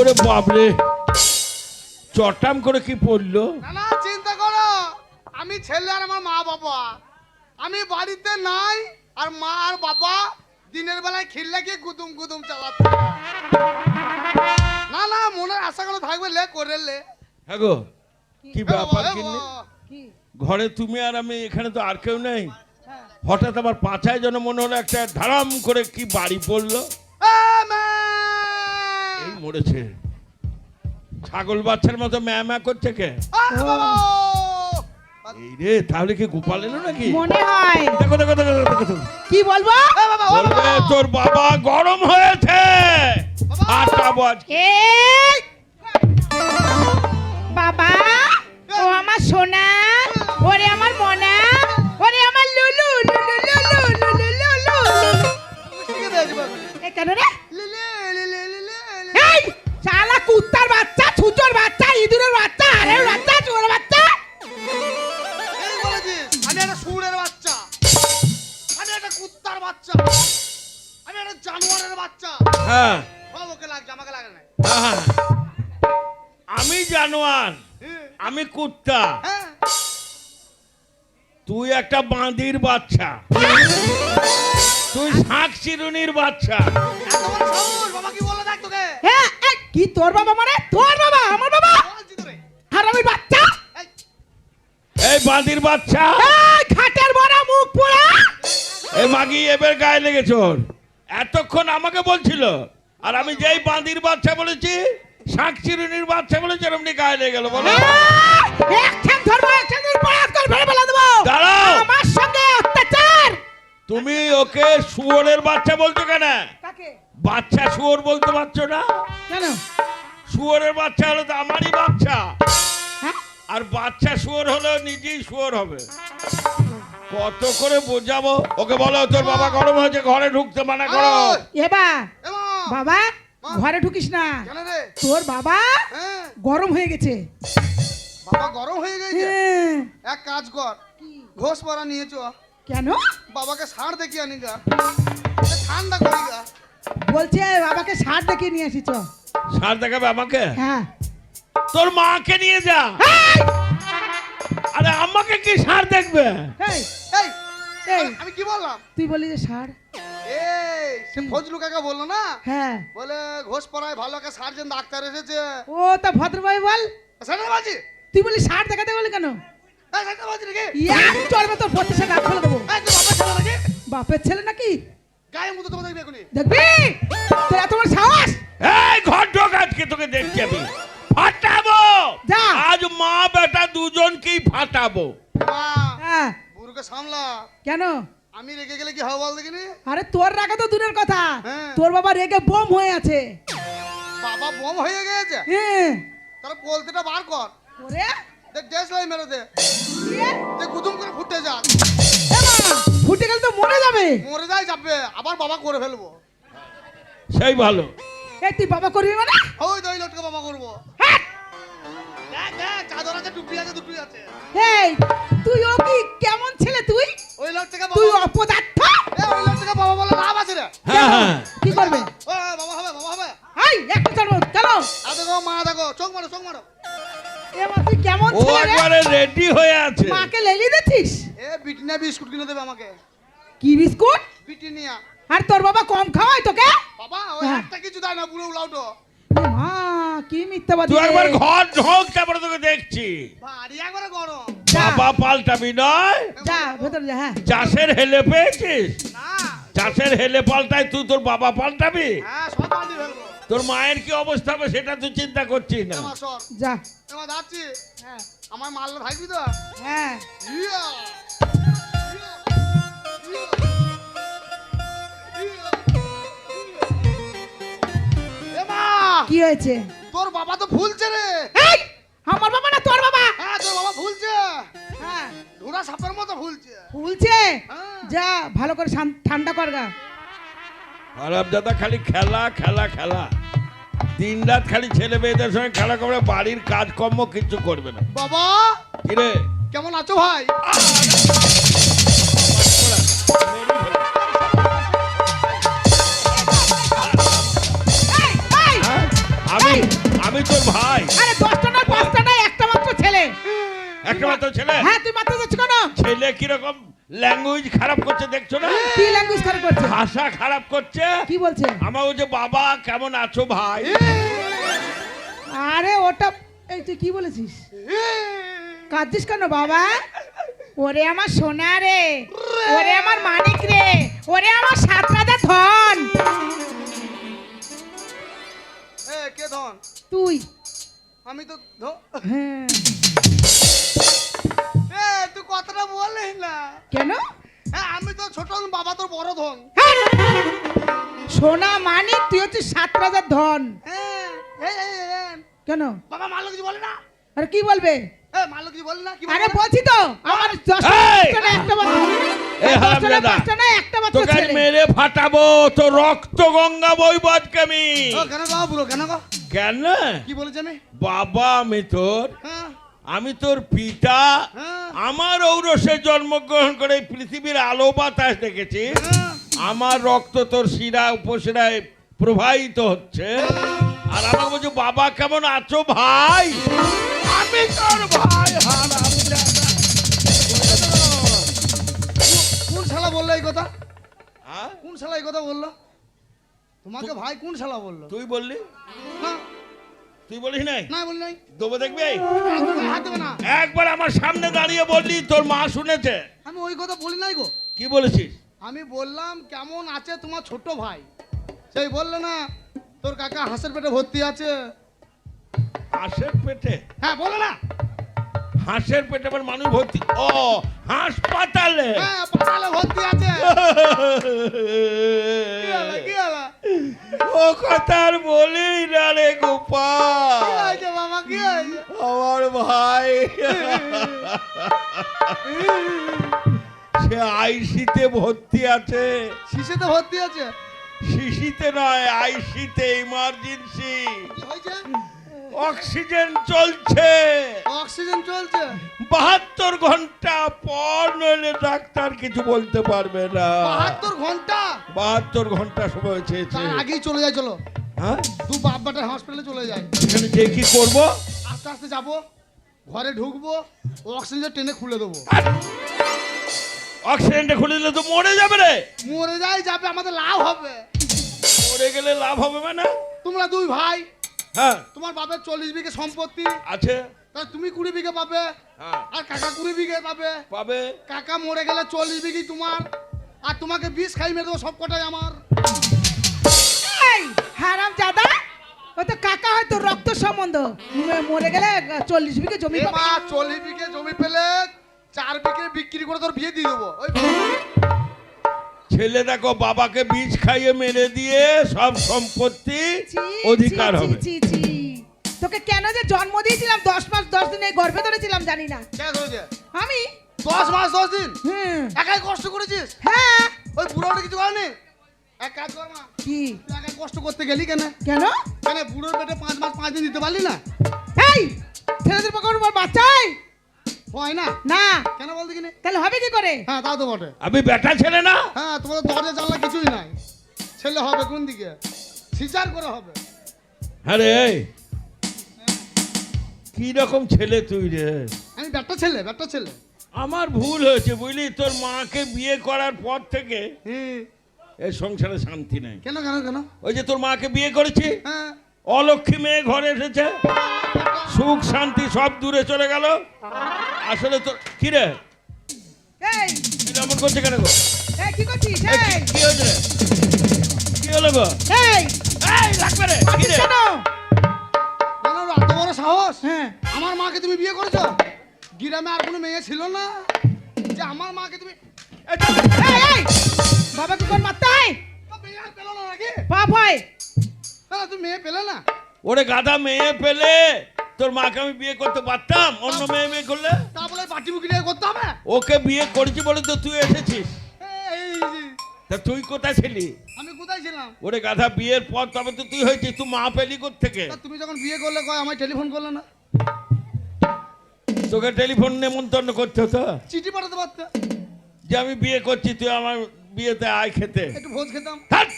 ওরে বাপরে, চটাম করে কি পড়লো? না না চিন্তা করো, আমি ছেলে আর আমার মা বাবা, আমি বাড়িতে নাই, আর মা আর বাবা দিনের বেলায় খিল্লা গিয়ে গুদুম গুদুম চালাচ্ছে। না না মনের আশাগুলো থাকবে, লে করে লে। হ্যাঁ গো, কি ব্যাপার? এ কিন্নি? বাবা, ঘরে তুমি আর আমি, এখানে তো আর কেউ নেই। হঠাৎ আমার পাছায় যেন মনে হলো একটা ধারাম করে কি বাড়ি পড়লো। এ মা! এই মরেছে, ছাগল বাচ্চার মতো ম্যা ম্যা করছে কে? বাবা! এই রে, তাহলে কি গোপাল এলো নাকি? মনে হয়। দেখো দেখো দেখো দেখো দেখো। কি বলবো? এ বাবা, ও বলবে বাবা! তোর বাবা গরম হয়েছে, বাবা! ফাটাবো আজকে। এই বাবা, ও আমার সোনা, ওরে আমার মনা, ওরে আমার লুলু লুলু লুলু লুলু লুলু। মিষ্টিকে দিয়েছি বাবা। এ কেন রে? লে লে লে লে লে লে লে। এই শালা কুত্তার বাচ্চা, ছুচোর বাচ্চা, ইঁদুরের বাচ্চা, হাড়ের বাচ্চা, চোরের বাচ্চা। এই বলেছিস, আমি একটা শুয়োরের বাচ্চা, আমি একটা কুত্তার বাচ্চা, আমি একটা জানোয়ারের বাচ্চা। হ্যাঁ সব ওকে লাগছে, আমাকে লাগে না। হ্যাঁ। আমি জানোয়ার, আমি কুত্তা, হ্যাঁ তুই একটা বাঁদির বাচ্চা, তুই শাঁখ চিরুনির বাচ্চা। এত বড় সাহস, বাবা কি বলে দেখ তোকে। হ্যাঁ, এই কি তোর বাবা মানে? তোর বাবা, আমার বাবা? বলছি তোরে। হারামির বাচ্চা। এই, এই বাঁদির বাচ্চা, এই খাটের বড় মুখ পোড়া। এই মাগি এবার গায়ে লেগেছ। এতক্ষণ আমাকে বলছিল, আর আমি যেই বাঁদির বাচ্চা বলেছি, শাঁখ চিরুনির বাচ্চা বলেছি, এমনি গায়ে লেগে গেল। বলো এক ঠ্যাং ধরবো, এক ঠ্যাং ধরে পড়ে আজকাল ফেলে ফেলে দেবো। দাঁড়াও, আমার সঙ্গে অত্যাচার। তুমি ওকে শুয়োরের বাচ্চা বলছো কেন? কাকে? বাচ্চা শুয়োর বলতে পারছো না? কেন? শুয়োরের বাচ্চা হলো তো আমারই বাচ্চা, হ্যাঁ? আর বাচ্চা শুয়োর হলো নিজেই শুয়োর হবে। কত করে বোঝাবো ওকে? বলো তোর বাবা গরম হয়েছে, ঘরে ঢুকতে মানা করো। এবা এ মা, বাবা মা। ঘরে ঢুকিস না, কেন রে? তোর বাবা হ্যাঁ, গরম হয়ে গেছে। বাবা গরম হয়ে গেছে। হ্যাঁ। এক কাজ কর, ঘোষ পরা নিয়েছো, কেন? বাবাকে ষাঁড় দেখিয়ে আনি গা, ঠান্ডা করি গা। বলছে বাবাকে সার দেখিয়ে নিয়ে আসিছ। সার দেখাবে আমাকে? হ্যাঁ। তোর মাকে নিয়ে যা। এই, আরে আমাকে কি সার দেখবে? এই, এই, এই, আমি কি বললাম? তুই বলি যে সার। এই সে ফজলু কাকা বললো না, হ্যাঁ। বলে ঘোষ পড়ায় ভালো একটা সার্জন ডাক্তার এসেছে। ও তা ভদ্রভাবে বল। সেটা বলছি, তুই বলি সার দেখাতে বলে কেন? এই সেটা বলছি নাকি? এক চড়বে তোর প্রতিষ্ঠা দাঁত ফেলে দেবো। এই তোর বাবার ছেলে নাকি? বাপের ছেলে নাকি? গায়ে মতো তোমার দেখবি এখনই। দেখবি তোর এত বড় সাহস? এই ঘর ঢোক, আজকে তোকে দেখছি আমি ফাটাবো। যা। আজ মা বেটা দুজনকেই ফাটাবো। মা, হ্যাঁ। বুড়োকে সামলা, কেন? আমি রেগে গেলে কি হবে বল দেখিনি? আরে তোর রাখা তো দূরের কথা, হ্যাঁ। তোর বাবা রেগে বোম হয়ে আছে। বাবা বোম হয়ে গেছে, হ্যাঁ। তাহলে পোলতেটা বার কর, ওরে দেখ দেশ লাই মেরে দে, ইয়ে, যে গুদুম করে ফুটে যাক, এ মা, ফুটে গেলে তো মরে যাবে। মরে যায় যাবে, আবার বাবা করে ফেলবো। সেই ভালো। এই তুই বাবা করবি মানে? ওই তো ওই লোকটাকে বাবা করবো। হ্যাঁ। দেখ দেখ, চাদর আছে, টুপি আছে, দুটোই আছে। এই তুই ও কি কেমন ছেলে তুই? ওই লোকটাকে তুই বাবা, অপদার্থ। ওই লোকটাকে বাবা বলে লাভ আছে রে। হ্যাঁ হ্যাঁ। কি করবে? ও বাবা হবে, বাবা হবে। এই একটু চলো চলো। আর দেখো মা, দেখো চোখ মারো, চোখ মারো। এ মা তুই কেমন ও ছেলে রে? একবারে রেডি হয়ে আছে। মাকে লেলি দিছিস? এ বিটনিয়া বিস্কুট কিনে দেবে আমাকে, কি বিস্কুট? বিটনিয়া। আর তোর বাবা কম খাওয়ায় তোকে? বাবা ওই হ্যাঁ। একটা কিছু দেয় না, পুরো উলাউটো। এ মা কি মিথ্যাবাদী তুই রে। একবার ঘর ঢোক, তারপরে তোকে দেখছি। বাড়ি একবারে গরম। যা, বাবা পাল্টাবি নয়। যা ভেতরে যা। হ্যাঁ চাষের হেলে পেয়েছিস? না, চাষের হেলে পাল্টায় তুই তোর বাবা পাল্টাবি? হ্যাঁ সব বাড়ি ফেলবো। তোর মায়ের কি অবস্থা হবে সেটা তুই চিন্তা করছিস না? এমা সর, যা। এমা যাচ্ছি। হ্যাঁ আমার মারলে থাকবি তো? হ্যাঁ। ইয়া, ইয়া, ইয়া, ইয়া, ইয়া। এমা, কি হয়েছে? তোর বাবা তো ভুলছে রে। এই আমার বাবা না তোর বাবা? হ্যাঁ তোর বাবা ভুলছে, হ্যাঁ ঢোড়া সাপের মতো ভুলছে। ভুলছে। হ্যাঁ। যা ভালো করে ঠান্ডা কর গা। খারাপ দাদা, খালি খেলা খেলা খেলা, দিন রাত খালি ছেলে মেয়েদের সঙ্গে খেলা করবে, বাড়ির কাজকর্ম কিছু করবে না। বাবা কিরে কেমন আছো ভাই? এই, এই, আমি এই, ভাই আরে 10টা না 5টা না একটা মাত্র ছেলে। একটা মাত্র ছেলে। হ্যাঁ তুই মাত্র যাচ্ছ কেন? ছেলে কিরকম ল্যাঙ্গুয়েজ খারাপ করছে দেখছো না? কি ল্যাঙ্গুয়েজ খারাপ করছে? ভাষা খারাপ করছে। কি বলছে? আমার বলছে বাবা কেমন আছো ভাই। আরে ওটা এই তুই কি বলেছিস? কাঁদছিস কেন বাবা? ওরে আমার সোনা রে, ওরে আমার মানিক রে, ওরে আমার 7 রাজা ধন। এ কে ধন? তুই আমি তো হ্যাঁ এ তুই কথাটা বললি না। কেন? হ্যাঁ আমি তো ছোট ধন, বাবা তোর বড় ধন। হ্যাঁ, সোনা মানিক তুই হচ্ছিস 7 রাজার ধন। হ্যাঁ কেন? বাবা মালো কিছু বলে না। আরে কি বলবে? এ মালো কিছু বলে না কি আরে বলে? বলছি তো আমার 10টা এই! না একটা মাত্র এই হারামজাদা। 5টা না একটা মাত্র তোকে ছেলে। মেরে ফাটাবো, তো রক্ত গঙ্গা বইব আজকে আমি। ও কেন বাবা বুড়ো কেন গো? কেন? কি বলেছে আমি? বাবা হ্যাঁ আমি তোর পিতা, হ্যাঁ আমার ঔরসে জন্মগ্রহণ করে এই পৃথিবীর আলো বাতাস দেখেছি। হ্যাঁ। আমার রক্ত তোর শিরা উপশিরায় প্রবাহিত হচ্ছে, আর আমার বলছো বাবা কেমন আছো ভাই। আমি তোর ভাই হারামজাদা। কোন শালা বললো এই কথা? হ্যাঁ? কোন শালা এই কথা বললো? তোমাকে ভাই কোন শালা বললো? তুই বললি? না তুই বলিস নাই? না বলি নাই। দেবো দেখবি? হাত দেবে না। একবার আমার সামনে দাঁড়িয়ে বললি তোর মা শুনেছে। আমি ওই কথা বলি নাই গো। কি বলেছিস? আমি বললাম কেমন আছে তোমার ছোট ভাই। সেই বললো না তোর কাকা হাঁসের পেটে ভর্তি আছে। হাঁসের পেটে? হ্যাঁ বলো না। হাঁসের পেটে আবার মানুষ ভর্তি? ও হাসপাতালে। হ্যাঁ পাতালে ভর্তি আছে। কি হলো, কি হলো? ও কথা আর বলি না রে কি গোপাল। হয়েছে বাবা কি হয়েছে? আমার ভাই সে আইসিতে ভর্তি আছে। শিশিতে ভর্তি আছে? শিশিতে নয়, আইসিতে, ইমার্জেন্সি। কি হয়েছে? অক্সিজেন চলছে। অক্সিজেন চলছে? 72 ঘন্টা পর নইলে ডাক্তার কিছু বলতে পারবে না। 72 ঘন্টা? 72 ঘন্টা সময় চেয়েছে। তার আগেই চলে যায় চলো। হ্যাঁ, দু বাপবাটা হসপিটালে চলে যায়। এখানে যে কি করব? আস্তে আস্তে যাবো, ঘরে ঢুকবো, অক্সিজেন টেনে খুলে দেবো। অক্সিজেনটা খুলে দিলে তো মরে যাবে রে। মরে যাই যাবে, আমাদের লাভ হবে। মরে গেলে লাভ হবে মানে? তোমরা দুই ভাই, হ্যাঁ তোমার বাপের 40 বিঘে সম্পত্তি, আছে। তা তুমি 20 বিঘে পাবে, হ্যাঁ আর কাকা 20 বিঘে পাবে। পাবে। কাকা মরে গেলে 40 বিঘি তোমার, আর তোমাকে 20 খাই মেরে দেবো, সব কটাই আমার। এই হারামজাদা, ও তো কাকা হয়তো রক্ত সম্বন্ধ। মরে গেলে 40 বিঘে জমি এ পাবে। মা 40 বিঘে জমি পেলে 4 বিঘে বিক্রি করে তোর বিয়ে দিয়ে দেবো। ওই ছেলে দেখো বাবাকে বীজ খাইয়ে মেরে দিয়ে সব সম্পত্তি ছি, অধিকার ছি, হবে। ছি, ছি, ছি। তোকে কেন যে জন্ম দিয়েছিলাম 10 মাস 10 দিন এই গর্ভে ধরেছিলাম জানি না কে হয়েছে? আমি। 10 মাস 10 দিন হুম একাই কষ্ট করেছিস? হ্যাঁ। ওই বুড়োটা কিছু করেনি? এক কাজ কর মা, কি? তুই একাই কষ্ট করতে গেলি কেন? কেন? কেন বুড়োর পেটে 5 মাস 5 দিন দিতে পারলি না? এই ছেলেদের পকেটে বল বাচ্চাই হয় না? না, কেন বল দেখিনি? তাহলে হবে কি করে? হ্যাঁ তাও তো বটে। আমি বেটা ছেলে না? হ্যাঁ তোমাদের দরজা জানলা কিছুই নাই। ছেলে হবে কোন দিকে? সিজার করে হবে। হ্যাঁ রে, কি রকম ছেলে তুই রে? আমি ব্যাটা ছেলে, ব্যাটা ছেলে। আমার ভুল হয়েছে বুঝলি, তোর মাকে বিয়ে করার পর থেকে হুম। এই সংসারে শান্তি নেই। কেন কেন কেন? ওই যে তোর মাকে বিয়ে করেছি, হ্যাঁ অলক্ষী মেয়ে ঘরে এসেছে, সুখ শান্তি সব দূরে চলে গেল। আসলে তোর কি রে, এই এমন করছে কেন গো? এই কি করছিস? এই, এই কি হয়েছে রে? কি হলো গো? এই এই লাগবে রে, কি করছিস রে? কেন? কেন ওর এত বড় সাহস? হ্যাঁ আমার মাকে তুমি বিয়ে করেছো? গ্রামে আর কোনো মেয়ে ছিল না যে আমার মাকে তুমি এই, চল। এই এই বাবাকে কোন মারতে হয়? তো মেয়ে আর পেলো না নাকি? পাপ হয়। না তুমি মেয়ে পেলে না? ওরে গাধা, মেয়ে পেলে তোর মাকে আমি বিয়ে করতে পারতাম? অন্য মেয়ে বিয়ে করলে? তা বলে পাটি মুখি নিয়ে করতে হবে? ওকে বিয়ে করেছি বলে তো তুই এসেছিস। এই যে, তা তুই কোথায় ছিলি? আমি কোথায় ছিলাম? ওরে গাধা, বিয়ের পর তবে তো তুই হয়েছিস, তুই মা পেলি থেকে। তা তুমি যখন বিয়ে করলে কয় আমায় টেলিফোন করলে না? তোকে টেলিফোন নেমন্তন্ন করতে হতো চিঠি পাঠাতে পারতে, যে আমি বিয়ে করছি, তুই আমার বিয়েতে আয় খেতে। একটু ভোজ খেতাম। ধ্যাৎ।